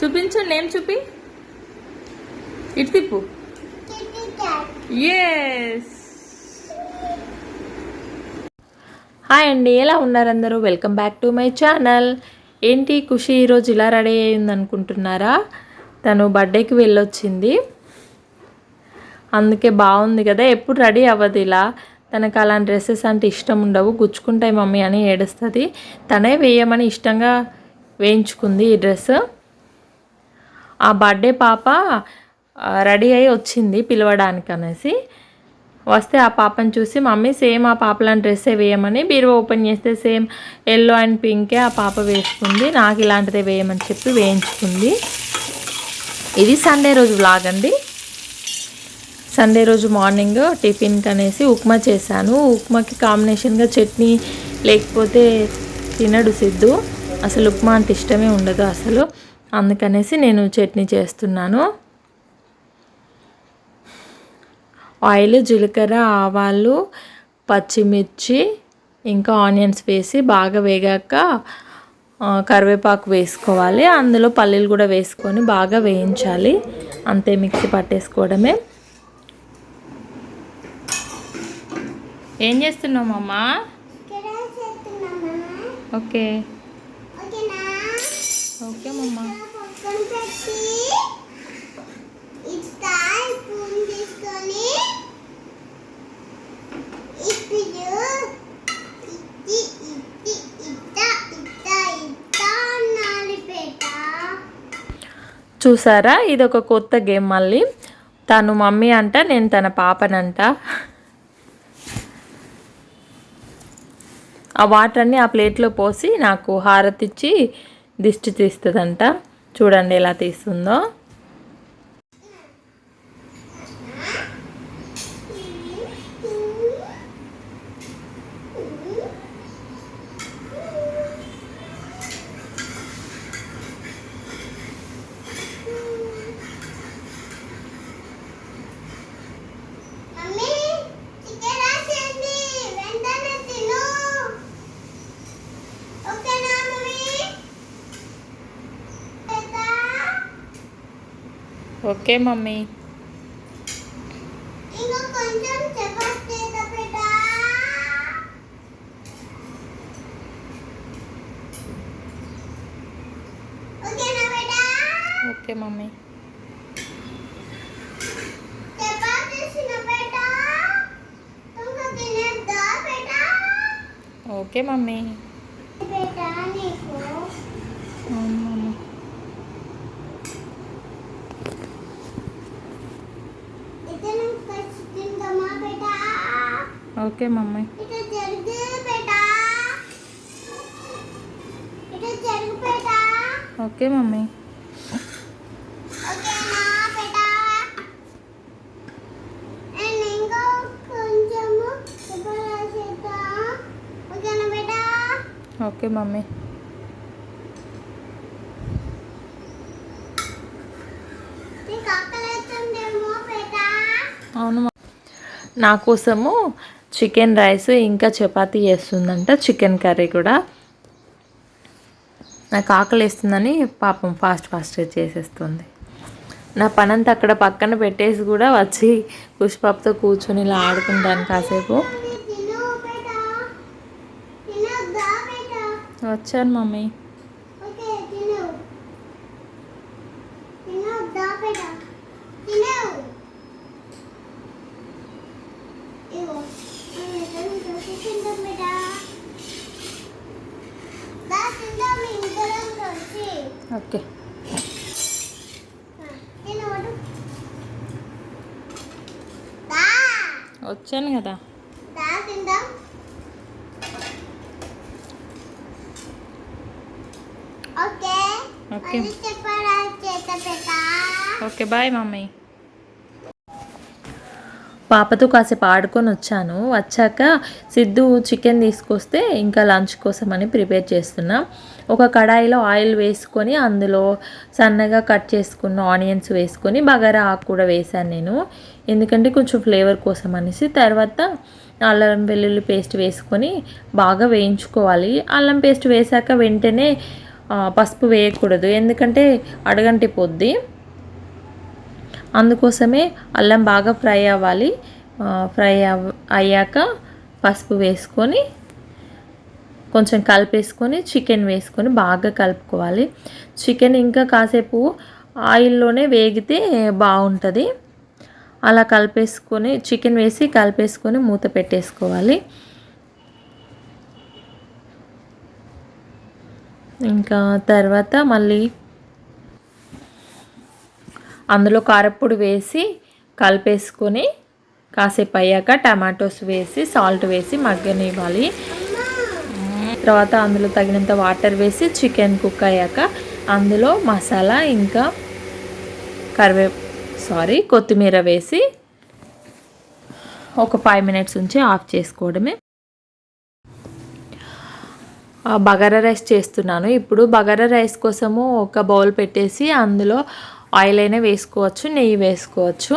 చూపించు, నేమ్ చూపి, ఇటు తిప్పు. ఎస్. హాయ్ అండి, ఎలా ఉన్నారు అందరూ? Welcome back to my channel. ఏంటి ఖుషి ఈరోజు ఇలా రెడీ అయ్యింది అనుకుంటున్నారా? తను బర్త్డేకి వెళ్ళొచ్చింది, అందుకే బాగుంది కదా. ఎప్పుడు రెడీ అవ్వదు ఇలా. తనకు అలాంటి డ్రెస్సెస్ అంటే ఇష్టం ఉండవు, గుచ్చుకుంటాయి మమ్మీ అని ఏడుస్తుంది. తనే వేయమని ఇష్టంగా వేయించుకుంది ఈ డ్రెస్. ఆ బర్త్డే పాప రెడీ అయ్యి వచ్చింది పిలవడానికి అనేసి. వస్తే ఆ పాపను చూసి మమ్మీ సేమ్ ఆ పాపలాంటి డ్రెస్సే వేయమని బీరువా ఓపెన్ చేస్తే సేమ్ ఎల్లో అండ్ పింకే ఆ పాప వేసుకుంది. నాకు ఇలాంటిదే వేయమని చెప్పి వేయించుకుంది. ఇది సండే రోజు వ్లాగ్ అండి. సండే రోజు మార్నింగ్ టిఫిన్కి అనేసి ఉప్మా చేశాను. ఉప్మాకి కాంబినేషన్గా చట్నీ లేకపోతే తినడు సిద్ధు. అసలు ఉప్మా అంటే ఇష్టమే ఉండదు అసలు. అందుకనేసి నేను చట్నీ చేస్తున్నాను. ఆయిల్, జీలకర్ర, ఆవాలు, పచ్చిమిర్చి ఇంకా ఆనియన్స్ వేసి బాగా వేగాక కరివేపాకు వేసుకోవాలి. అందులో పల్లీలు కూడా వేసుకొని బాగా వేయించాలి. అంతే, మిక్సీ పట్టేసుకోవడమే. ఏం చేస్తున్నావు అమ్మా? ఓకే ఓకే మమ్మా. చూసారా, ఇది ఒక కొత్త గేమ్. మళ్ళీ తను మమ్మీ అంట, నేను తన పాపనంట. ఆ వాటర్ అన్నీ ఆ ప్లేట్లో పోసి నాకు హారతి ఇచ్చి దిష్టి తీస్తుందంట. చూడండి ఎలా తీస్తుందో. Okay mummy. Okay mummy. Okay mummy. Okay mummy. Okay mummy. Okay mummy. అవును, నా కోసము చికెన్ రైస్ ఇంకా చపాతీ చేస్తుందంట, చికెన్ కర్రీ కూడా. నాకు ఆకలి వేస్తుందని పాపం ఫాస్ట్గా చేసేస్తుంది. నా పనంతా అక్కడ పక్కన పెట్టేసి కూడా వచ్చి పుష్పతో కూర్చొని ఇలా ఆడుకుంటాను కాసేపు. వచ్చాను మమ్మీ. ఓకే, వచ్చాను కదా. Okay okay, bye mummy. పాపతో కాసేపు ఆడుకొని వచ్చాను. వచ్చాక సిద్ధు చికెన్ తీసుకొస్తే ఇంకా లంచ్ కోసం అని ప్రిపేర్ చేస్తున్నా. ఒక కడాయిలో ఆయిల్ వేసుకొని అందులో సన్నగా కట్ చేసుకున్న ఆనియన్స్ వేసుకొని బగారా ఆకు కూడా వేసాను నేను, ఎందుకంటే కొంచెం ఫ్లేవర్ కోసం అనేసి. తర్వాత అల్లం వెల్లుల్లి పేస్ట్ వేసుకొని బాగా వేయించుకోవాలి. అల్లం పేస్ట్ వేసాక వెంటనే పసుపు వేయకూడదు, ఎందుకంటే అడగంటిపోద్ది. అందుకోసమే అల్లం బాగా ఫ్రై అవ్వాలి. అయ్యాక పసుపు వేసుకొని కొంచెం కలిపేసుకొని చికెన్ వేసుకొని బాగా కలుపుకోవాలి. చికెన్ ఇంకా కాసేపు ఆయిల్లోనే వేగితే బాగుంటుంది. అలా కలిపేసుకొని చికెన్ వేసి కలిపేసుకొని మూత పెట్టేసుకోవాలి. ఇంకా తర్వాత మళ్ళీ అందులో కారప్పొడి వేసి కలిపేసుకొని కాసేపు అయ్యాక టమాటోస్ వేసి సాల్ట్ వేసి మగ్గనివ్వాలి. తర్వాత అందులో తగినంత వాటర్ వేసి చికెన్ కుక్ అయ్యాక అందులో మసాలా ఇంకా కొత్తిమీర వేసి ఒక 5 మినిట్స్ ఉంచి ఆఫ్ చేసుకోవడమే. బగారా రైస్ చేస్తున్నాను. ఇప్పుడు బగారా రైస్ కోసము ఒక బౌల్ పెట్టేసి అందులో ఆయిల్ అయినా వేసుకోవచ్చు, నెయ్యి వేసుకోవచ్చు.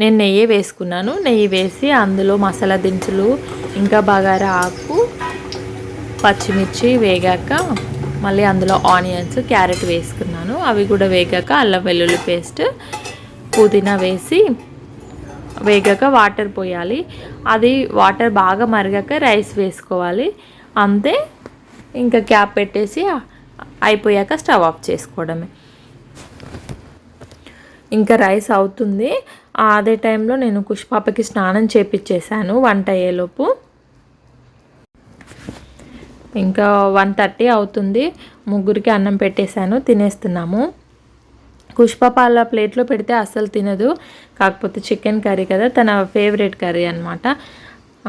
నేను నెయ్యి వేసుకున్నాను. నెయ్యి వేసి అందులో మసాలా దినుసులు ఇంకా బగారా ఆకు, పచ్చిమిర్చి వేగాక మళ్ళీ అందులో ఆనియన్స్, క్యారెట్ వేసుకున్నాను. అవి కూడా వేగాక అల్లం వెల్లుల్లి పేస్ట్, పుదీనా వేసి వేగాక వాటర్ పోయాలి. అది వాటర్ బాగా మరిగాక రైస్ వేసుకోవాలి. అంతే, ఇంకా క్యాప్ పెట్టేసి అయిపోయాక స్టవ్ ఆఫ్ చేసుకోవడమే. ఇంకా రైస్ అవుతుంది. అదే టైంలో నేను కుష్పాపకి స్నానం చేపించేశాను వంట అయ్యేలోపు. ఇంకా 1:30 అవుతుంది. ముగ్గురికి అన్నం పెట్టేశాను, తినేస్తున్నాము. కుష్పాప అలా ప్లేట్లో పెడితే అస్సలు తినదు. కాకపోతే చికెన్ కర్రీ కదా, తన ఫేవరెట్ కర్రీ అనమాట.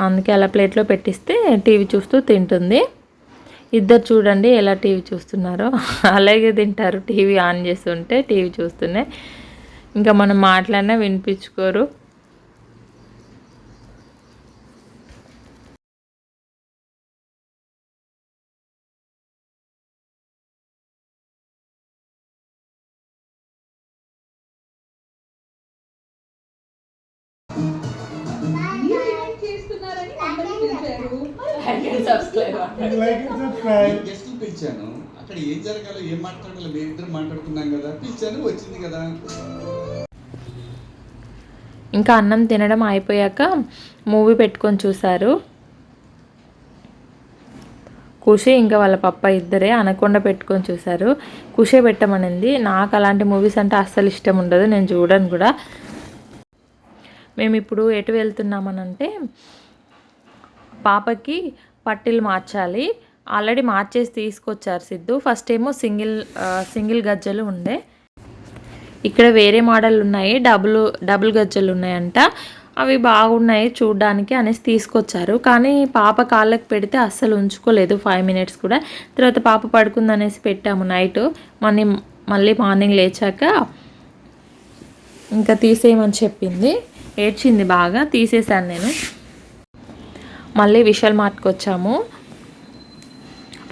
అందుకే అలా ప్లేట్లో పెట్టిస్తే టీవీ చూస్తూ తింటుంది. ఇద్దరు చూడండి ఎలా టీవీ చూస్తున్నారో, అలాగే తింటారు. టీవీ ఆన్ చేస్తుంటే టీవీ చూస్తూనే. ఇంకా మనం మాట్లాడినా వినిపించుకోరు. గెస్టులు పిలిచాను. అక్కడ ఏం జరగాలో ఏం మాట్లాడాలో మేమిద్దరం మాట్లాడుకున్నాం కదా, పిలిచాను, వచ్చింది కదా. ఇంకా అన్నం తినడం అయిపోయాక మూవీ పెట్టుకొని చూశారు. కుషి ఇంకా వాళ్ళ పప్ప ఇద్దరే అనకొండ పెట్టుకొని చూశారు. కుషే పెట్టమనింది. నాకు అలాంటి మూవీస్ అంటే అస్సలు ఇష్టం ఉండదు, నేను చూడను కూడా. మేము ఇప్పుడు ఎటు వెళ్తున్నామనంటే పాపకి పట్టీలు మార్చాలి. ఆల్రెడీ మార్చేసి తీసుకొచ్చారు సిద్ధు. ఫస్ట్ ఏమో సింగిల్ గజ్జలు ఉండే, ఇక్కడ వేరే మోడల్ ఉన్నాయి, డబుల్ గజ్జలు ఉన్నాయంట. అవి బాగున్నాయి చూడ్డానికి అనేసి తీసుకొచ్చారు. కానీ పాప కాళ్ళకి పెడితే అస్సలు ఉంచుకోలేదు 5 మినిట్స్ కూడా. తర్వాత పాప పడుకుందనేసి పెట్టాము నైట్. మళ్ళీ మార్నింగ్ లేచాక ఇంకా తీసేయమని చెప్పింది. ఏడ్చింది బాగా, తీసేసాను నేను. మళ్ళీ విశాల్ మార్ట్కి వచ్చాము.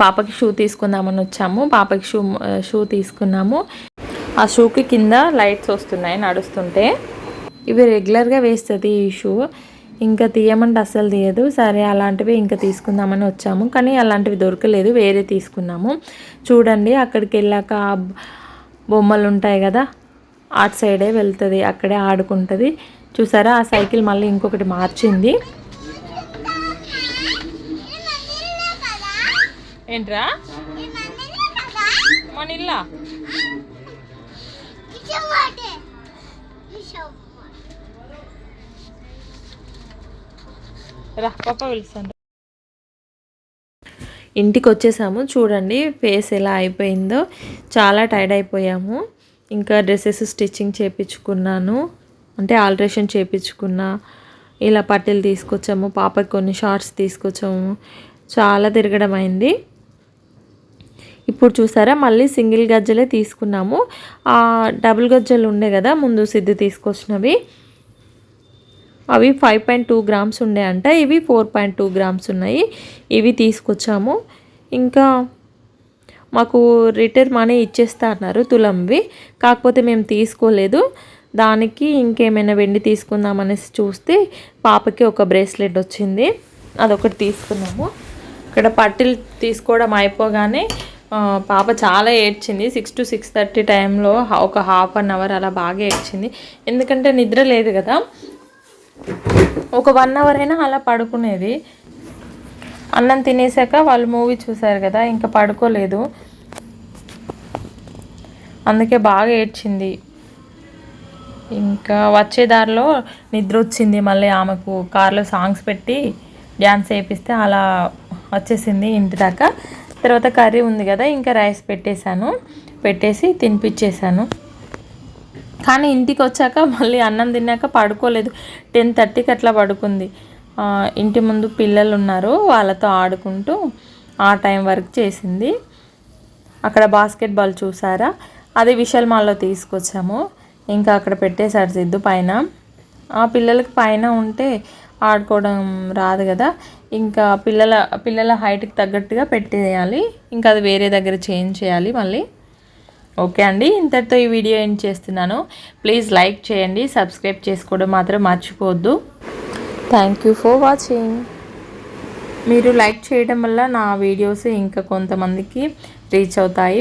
పాపకి షూ తీసుకుందామని వచ్చాము. పాపకి షూ తీసుకున్నాము. ఆ షూకి కింద లైట్స్ వస్తున్నాయి నడుస్తుంటే. ఇవి రెగ్యులర్గా వేస్తుంది ఈ షూ. ఇంకా తీయమంటే అస్సలు తీయదు. సరే అలాంటివి ఇంకా తీసుకుందామని వచ్చాము, కానీ అలాంటివి దొరకలేదు, వేరే తీసుకున్నాము. చూడండి అక్కడికి వెళ్ళాక బొమ్మలు ఉంటాయి కదా, అటు సైడే వెళ్తుంది, అక్కడే ఆడుకుంటుంది. చూసారా ఆ సైకిల్ మళ్ళీ ఇంకొకటి మార్చింది. ఏంట్రా మన ఇల్లా రా పాప పిలుస్తాను. ఇంటికి వచ్చేసాము. చూడండి ఫేస్ ఎలా అయిపోయిందో, చాలా టైర్డ్ అయిపోయాము. ఇంకా డ్రెస్సెస్ స్టిచ్చింగ్ చేయించుకున్నాను, అంటే ఆల్ట్రేషన్ చేయించుకున్నా. ఇలా పట్టీలు తీసుకొచ్చాము, పాపకి కొన్ని షార్ట్స్ తీసుకొచ్చాము. చాలా తిరగడం అయింది. ఇప్పుడు చూసారా మళ్ళీ సింగిల్ గజ్జలే తీసుకున్నాము. డబుల్ గజ్జలు ఉండే కదా ముందు సిద్ధు తీసుకొచ్చినవి, అవి 5.2 గ్రామ్స్ ఉండే అంట. ఇవి 4.2 గ్రామ్స్ ఉన్నాయి. ఇవి తీసుకొచ్చాము. ఇంకా మాకు రిటర్న్ మనీ ఇచ్చేస్తా అన్నారు తులంవి, కాకపోతే మేము తీసుకోలేదు. దానికి ఇంకేమైనా వెండి తీసుకుందామనేసి చూస్తే పాపకి ఒక బ్రేస్లెట్ వచ్చింది, అదొకటి తీసుకున్నాము. ఇక్కడ పట్టీలు తీసుకోవడం అయిపోగానే పాప చాలా ఏడ్చింది. 6 to 6:30 టైంలో ఒక హాఫ్ అన్ అవర్ అలా బాగా ఏడ్చింది. ఎందుకంటే నిద్ర లేదు కదా, ఒక 1 అవర్ అయినా అలా పడుకునేది. అన్నం తినేసాక వాళ్ళు మూవీ చూసారు కదా, ఇంకా పడుకోలేదు, అందుకే బాగా ఏడ్చింది. ఇంకా వచ్చే దారిలో నిద్ర వచ్చింది. మళ్ళీ ఆమెకు కార్లో సాంగ్స్ పెట్టి డ్యాన్స్ వేపిస్తే అలా వచ్చేసింది ఇంటి దాకా. తర్వాత కర్రీ ఉంది కదా, ఇంకా రైస్ పెట్టేసి తినిపించేశాను. కానీ ఇంటికి వచ్చాక మళ్ళీ అన్నం తిన్నాక పడుకోలేదు. 10:30కి అట్లా పడుకుంది. ఇంటి ముందు పిల్లలు ఉన్నారు, వాళ్ళతో ఆడుకుంటూ ఆ టైం వరకు చేసింది. అక్కడ బాస్కెట్బాల్ చూసారా, అది విశాల్ మాల్లో తీసుకొచ్చాము. ఇంకా అక్కడ పెట్టేశాడు సిద్ధు పైన. ఆ పిల్లలకి పైన ఉంటే ఆడుకోవడం రాదు కదా, ఇంకా పిల్లల హైట్కి తగ్గట్టుగా పెట్టేయాలి. ఇంకా అది వేరే దగ్గర చేంజ్ చేయాలి మళ్ళీ. ఓకే అండి, ఇంతటితో ఈ వీడియో ఎండ్ చేస్తున్నాను. ప్లీజ్ లైక్ చేయండి, సబ్స్క్రైబ్ చేసుకోవడం మాత్రం మర్చిపోవద్దు. Thank you for watching. మీరు లైక్ చేయడం వల్ల నా వీడియోస్ ఇంకా కొంతమందికి రీచ్ అవుతాయి.